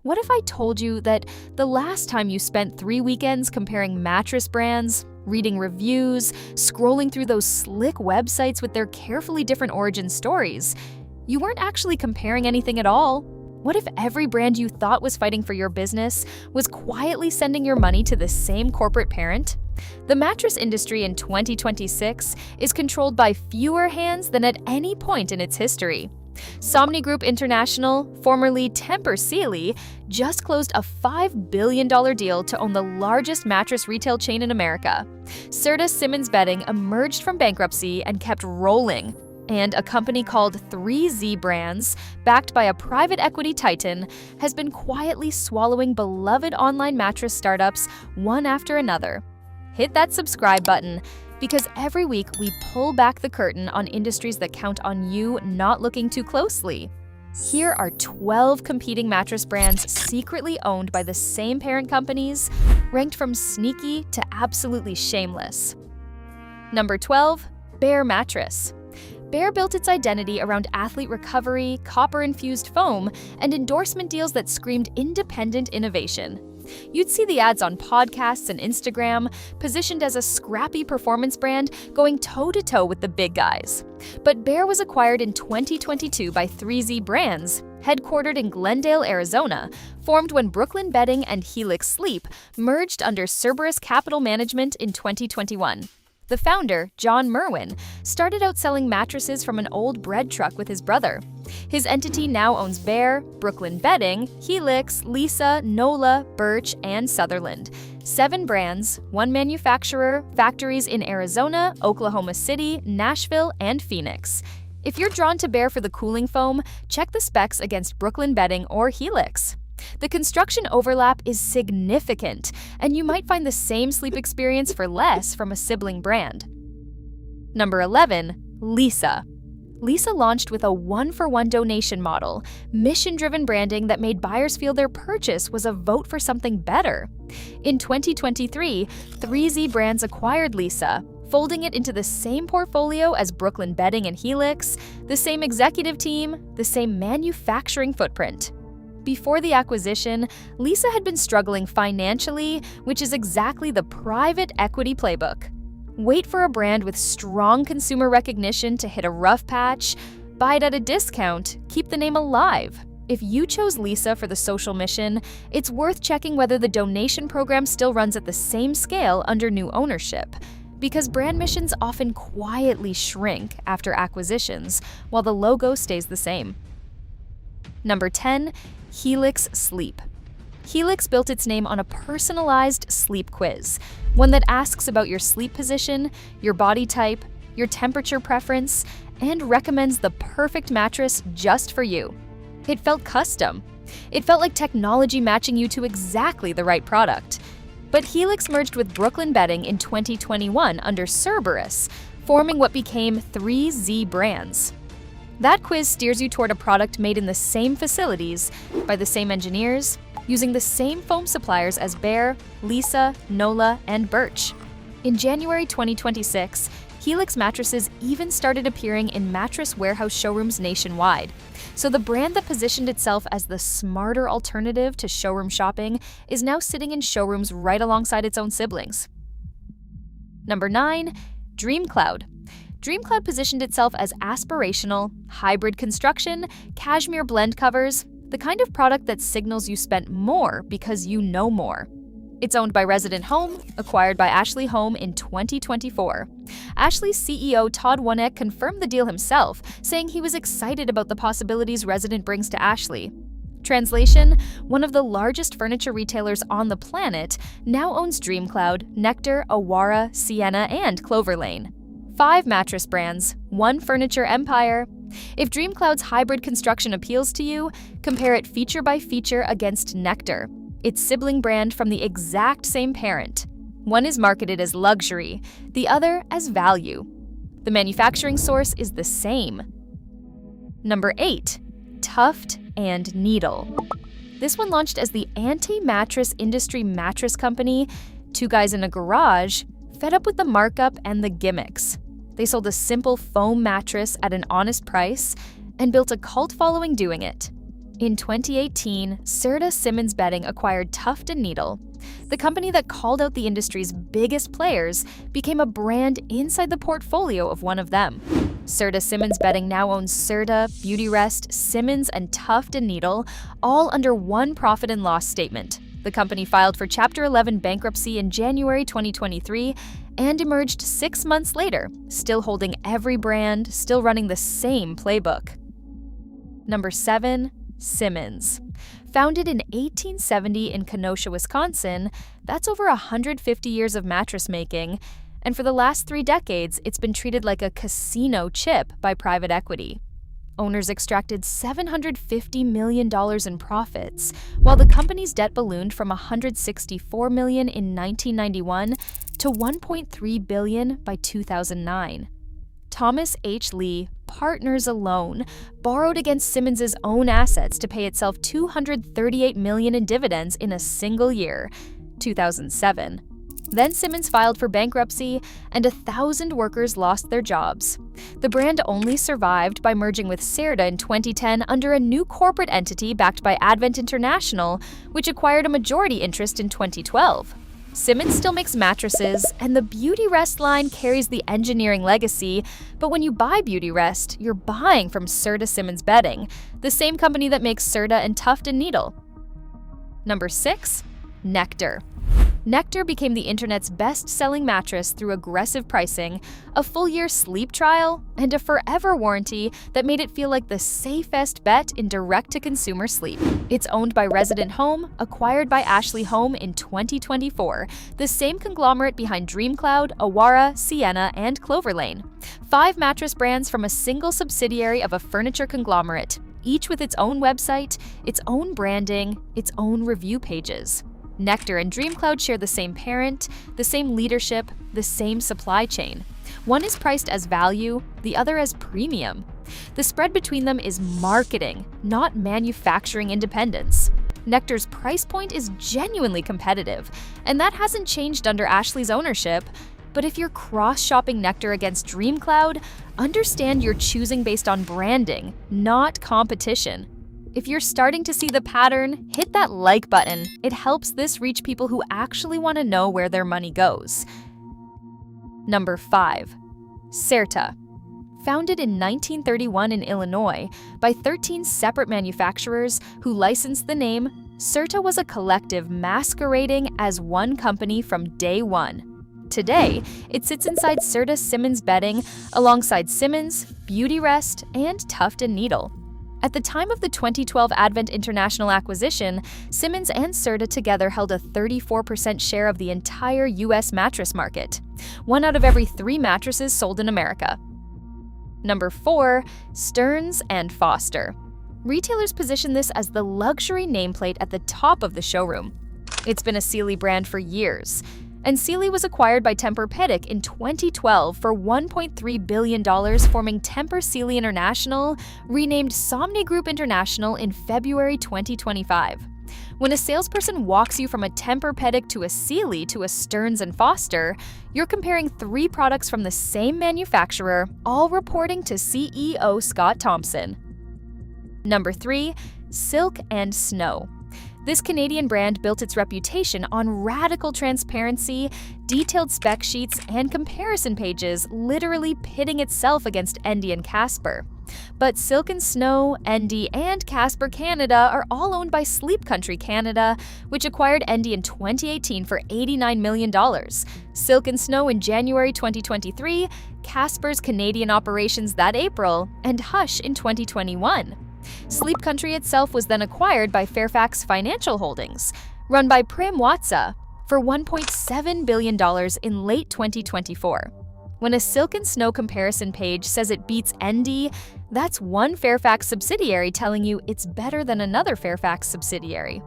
What if I told you that the last time you spent 3 weekends comparing mattress brands, reading reviews, scrolling through those slick websites with their carefully different origin stories, you weren't actually comparing anything at all? What if every brand you thought was fighting for your business was quietly sending your money to the same corporate parent? The mattress industry in 2026 is controlled by fewer hands than at any point in its history. Somni Group International, formerly Tempur, just closed a $5 billion deal to own the largest mattress retail chain in America. Serta Simmons Bedding emerged from bankruptcy and kept rolling. And a company called 3Z Brands, backed by a private equity titan, has been quietly swallowing beloved online mattress startups one after another. Hit that subscribe button, because every week we pull back the curtain on industries that count on you not looking too closely. Here are 12 competing mattress brands secretly owned by the same parent companies, ranked from sneaky to absolutely shameless. Number 12, Bear Mattress. Bear built its identity around athlete recovery, copper-infused foam, and endorsement deals that screamed independent innovation. You'd see the ads on podcasts and Instagram, positioned as a scrappy performance brand going toe-to-toe with the big guys. But Bear was acquired in 2022 by 3Z Brands, headquartered in Glendale, Arizona, formed when Brooklyn Bedding and Helix Sleep merged under Cerberus Capital Management in 2021. The founder, John Merwin, started out selling mattresses from an old bread truck with his brother. His entity now owns Bear, Brooklyn Bedding, Helix, Lisa, Nola, Birch, and Sutherland. 7 brands, 1 manufacturer, factories in Arizona, Oklahoma City, Nashville, and Phoenix. If you're drawn to Bear for the cooling foam, check the specs against Brooklyn Bedding or Helix. The construction overlap is significant, and you might find the same sleep experience for less from a sibling brand. Number 11, Lisa. Lisa launched with a one-for-one donation model, mission-driven branding that made buyers feel their purchase was a vote for something better. In 2023, 3Z Brands acquired Lisa, folding it into the same portfolio as Brooklyn Bedding and Helix, the same executive team, the same manufacturing footprint. Before the acquisition, Lisa had been struggling financially, which is exactly the private equity playbook. Wait for a brand with strong consumer recognition to hit a rough patch, buy it at a discount, keep the name alive. If you chose Lisa for the social mission, it's worth checking whether the donation program still runs at the same scale under new ownership, because brand missions often quietly shrink after acquisitions, while the logo stays the same. Number 10, Helix Sleep. Helix built its name on a personalized sleep quiz, one that asks about your sleep position, your body type, your temperature preference, and recommends the perfect mattress just for you. It felt custom. It felt like technology matching you to exactly the right product. But Helix merged with Brooklyn Bedding in 2021 under Cerberus, forming what became 3Z Brands. That quiz steers you toward a product made in the same facilities, by the same engineers, using the same foam suppliers as Bear, Lisa, Nola, and Birch. In January 2026, Helix mattresses even started appearing in mattress warehouse showrooms nationwide. So the brand that positioned itself as the smarter alternative to showroom shopping is now sitting in showrooms right alongside its own siblings. Number 9, DreamCloud. DreamCloud positioned itself as aspirational, hybrid construction, cashmere blend covers, the kind of product that signals you spent more because you know more. It's owned by Resident Home, acquired by Ashley Home in 2024. Ashley's CEO Todd Wonek confirmed the deal himself, saying he was excited about the possibilities Resident brings to Ashley. Translation: one of the largest furniture retailers on the planet now owns DreamCloud, Nectar, Awara, Sienna, and Clover Lane. 5 mattress brands, 1 furniture empire. If DreamCloud's hybrid construction appeals to you, compare it feature by feature against Nectar, its sibling brand from the exact same parent. One is marketed as luxury, the other as value. The manufacturing source is the same. Number 8, Tuft and Needle. This one launched as the anti-mattress industry mattress company, 2 guys in a garage, fed up with the markup and the gimmicks. They sold a simple foam mattress at an honest price and built a cult following doing it. In 2018, Serta Simmons Bedding acquired Tuft & Needle. The company that called out the industry's biggest players became a brand inside the portfolio of one of them. Serta Simmons Bedding now owns Serta, Beautyrest, Simmons, and Tuft & Needle, all under one profit and loss statement. The company filed for Chapter 11 bankruptcy in January 2023 and emerged 6 months later, still holding every brand, still running the same playbook. Number 7. Simmons. Founded in 1870 in Kenosha, Wisconsin, that's over 150 years of mattress making, and for the last 3 decades, it's been treated like a casino chip by private equity. Owners extracted $750 million in profits, while the company's debt ballooned from $164 million in 1991 to $1.3 billion by 2009. Thomas H. Lee, partners alone, borrowed against Simmons' own assets to pay itself $238 million in dividends in a single year, 2007. Then Simmons filed for bankruptcy, and 1,000 workers lost their jobs. The brand only survived by merging with Serta in 2010 under a new corporate entity backed by Advent International, which acquired a majority interest in 2012. Simmons still makes mattresses, and the Beautyrest line carries the engineering legacy, but when you buy Beautyrest, you're buying from Serta Simmons Bedding, the same company that makes Serta and Tuft & Needle. Number 6. Nectar. Nectar became the internet's best-selling mattress through aggressive pricing, a full-year sleep trial, and a forever warranty that made it feel like the safest bet in direct-to-consumer sleep. It's owned by Resident Home, acquired by Ashley Home in 2024, the same conglomerate behind DreamCloud, Awara, Sienna, and Cloverlane. 5 mattress brands from a single subsidiary of a furniture conglomerate, each with its own website, its own branding, its own review pages. Nectar and DreamCloud share the same parent, the same leadership, the same supply chain. One is priced as value, the other as premium. The spread between them is marketing, not manufacturing independence. Nectar's price point is genuinely competitive, and that hasn't changed under Ashley's ownership. But if you're cross-shopping Nectar against DreamCloud, understand you're choosing based on branding, not competition. If you're starting to see the pattern, hit that like button. It helps this reach people who actually want to know where their money goes. Number 5. Serta. Founded in 1931 in Illinois by 13 separate manufacturers who licensed the name, Serta was a collective masquerading as one company from day one. Today, it sits inside Serta Simmons Bedding alongside Simmons, Beautyrest, and Tuft & Needle. At the time of the 2012 Advent International acquisition, Simmons and Serta together held a 34% share of the entire U.S. mattress market, 1 out of every 3 mattresses sold in America. Number 4. Stearns & Foster. Retailers position this as the luxury nameplate at the top of the showroom. It's been a Sealy brand for years, and Sealy was acquired by Tempur in 2012 for $1.3 billion, forming Tempur Sealy International, renamed Somni Group International in February 2025. When a salesperson walks you from a Tempur to a Sealy to a Stearns & Foster, you're comparing 3 products from the same manufacturer, all reporting to CEO Scott Thompson. Number 3. Silk & Snow. This Canadian brand built its reputation on radical transparency, detailed spec sheets, and comparison pages, literally pitting itself against Endy and Casper. But Silk & Snow, Endy, and Casper Canada are all owned by Sleep Country Canada, which acquired Endy in 2018 for $89 million, Silk & Snow in January 2023, Casper's Canadian operations that April, and Hush in 2021. Sleep Country itself was then acquired by Fairfax Financial Holdings, run by Prem Watsa, for $1.7 billion in late 2024. When a Silk & Snow comparison page says it beats Endy, that's one Fairfax subsidiary telling you it's better than another Fairfax subsidiary.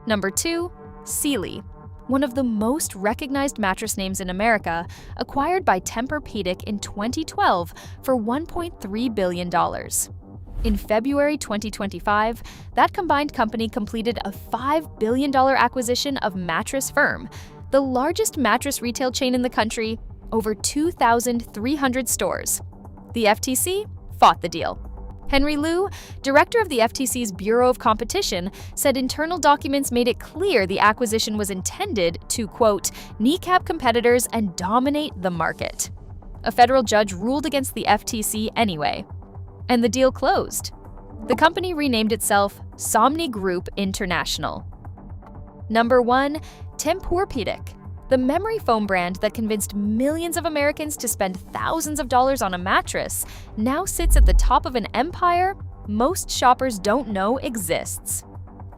Number 2. Sealy. One of the most recognized mattress names in America, acquired by Tempur-Pedic in 2012 for $1.3 billion. In February 2025, that combined company completed a $5 billion acquisition of Mattress Firm, the largest mattress retail chain in the country, over 2,300 stores. The FTC fought the deal. Henry Liu, director of the FTC's Bureau of Competition, said internal documents made it clear the acquisition was intended to, quote, kneecap competitors and dominate the market. A federal judge ruled against the FTC anyway, and the deal closed. The company renamed itself Somni Group International. Number 1. Tempur, the memory foam brand that convinced millions of Americans to spend thousands of dollars on a mattress, now sits at the top of an empire most shoppers don't know exists.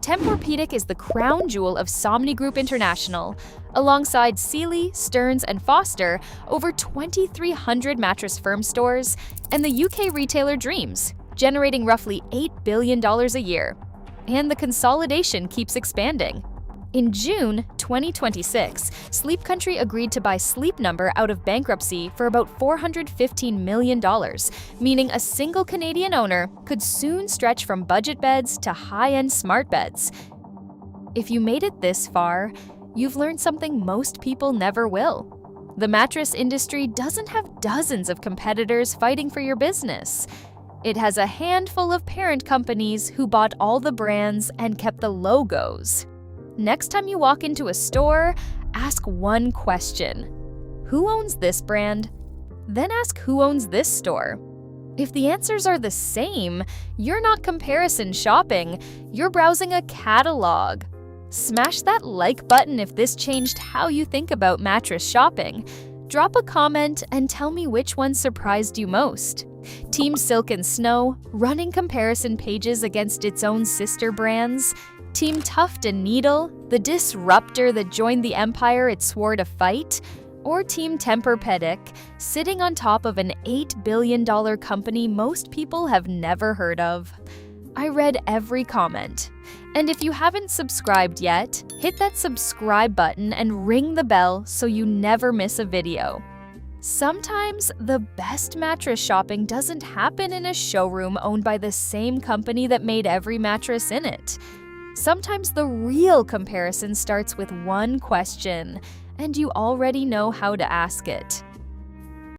Tempur is the crown jewel of Somni Group International. Alongside Sealy, Stearns, and Foster, over 2,300 Mattress Firm stores, and the UK retailer Dreams, generating roughly $8 billion a year. And the consolidation keeps expanding. In June 2026, Sleep Country agreed to buy Sleep Number out of bankruptcy for about $415 million, meaning a single Canadian owner could soon stretch from budget beds to high-end smart beds. If you made it this far, you've learned something most people never will. The mattress industry doesn't have dozens of competitors fighting for your business. It has a handful of parent companies who bought all the brands and kept the logos. Next time you walk into a store, ask one question. Who owns this brand? Then ask who owns this store. If the answers are the same, you're not comparison shopping, you're browsing a catalog. Smash that like button if this changed how you think about mattress shopping. Drop a comment and tell me which one surprised you most. Team Silk and Snow, running comparison pages against its own sister brands? Team Tuft and Needle, the disruptor that joined the empire it swore to fight? Or Team Tempur, sitting on top of an $8 billion company most people have never heard of? I read every comment. And if you haven't subscribed yet, hit that subscribe button and ring the bell so you never miss a video. Sometimes the best mattress shopping doesn't happen in a showroom owned by the same company that made every mattress in it. Sometimes the real comparison starts with one question, and you already know how to ask it.